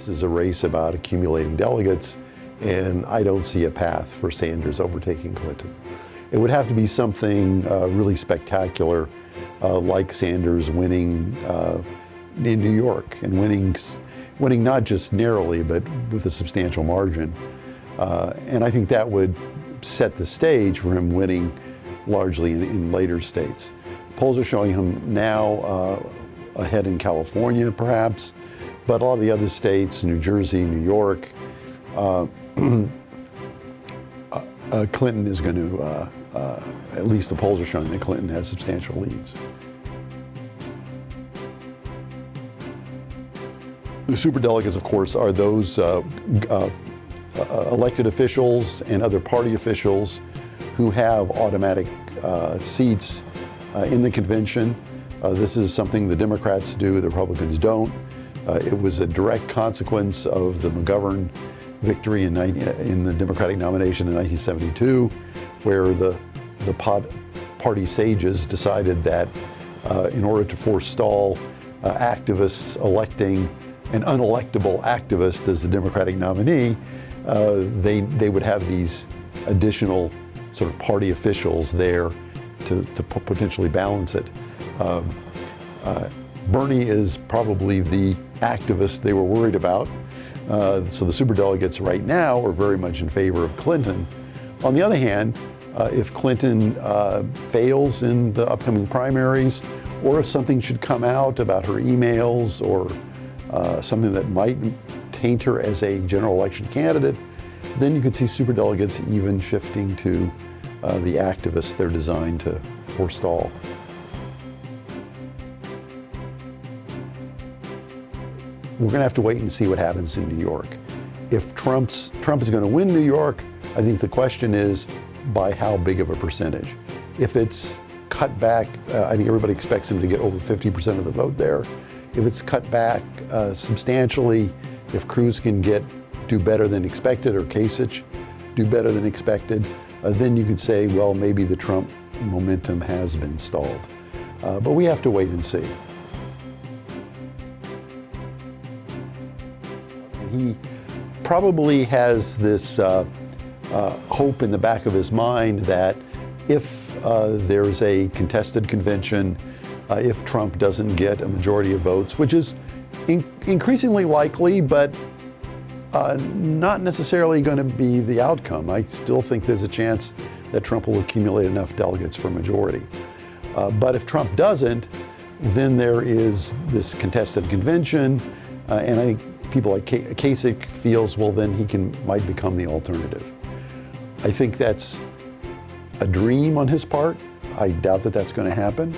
this is a race about accumulating delegates, and I don't see a path for Sanders overtaking Clinton. It would have to be something really spectacular, like Sanders winning in New York, and winning not just narrowly, but with a substantial margin. And I think that would set the stage for him winning largely in later states. Polls are showing him now ahead in California, perhaps, but a lot of the other states, New Jersey, New York, Clinton is going to, at least the polls are showing that Clinton has substantial leads. The superdelegates, of course, are those elected officials and other party officials who have automatic seats in the convention. This is something the Democrats do, the Republicans don't. It was a direct consequence of the McGovern victory in the Democratic nomination in 1972, where the party sages decided that in order to forestall activists electing an unelectable activist as the Democratic nominee, they would have these additional sort of party officials there to potentially balance it. Bernie is probably the activist they were worried about. So the superdelegates right now are very much in favor of Clinton. On the other hand, if Clinton fails in the upcoming primaries, or if something should come out about her emails or something that might taint her as a general election candidate, then you could see superdelegates even shifting to the activists they're designed to forestall. We're going to have to wait and see what happens in New York. If Trump is going to win New York, I think the question is by how big of a percentage. If it's cut back, I think everybody expects him to get over 50% of the vote there. If it's cut back substantially, if Cruz can do better than expected, or Kasich do better than expected, then you could say, well, maybe the Trump momentum has been stalled. But we have to wait and see. He probably has this hope in the back of his mind that if there's a contested convention, if Trump doesn't get a majority of votes, which is increasingly likely, but not necessarily going to be the outcome. I still think there's a chance that Trump will accumulate enough delegates for a majority. But if Trump doesn't, then there is this contested convention, and I think people like Kasich feels, well, then he might become the alternative. I think that's a dream on his part. I doubt that that's going to happen.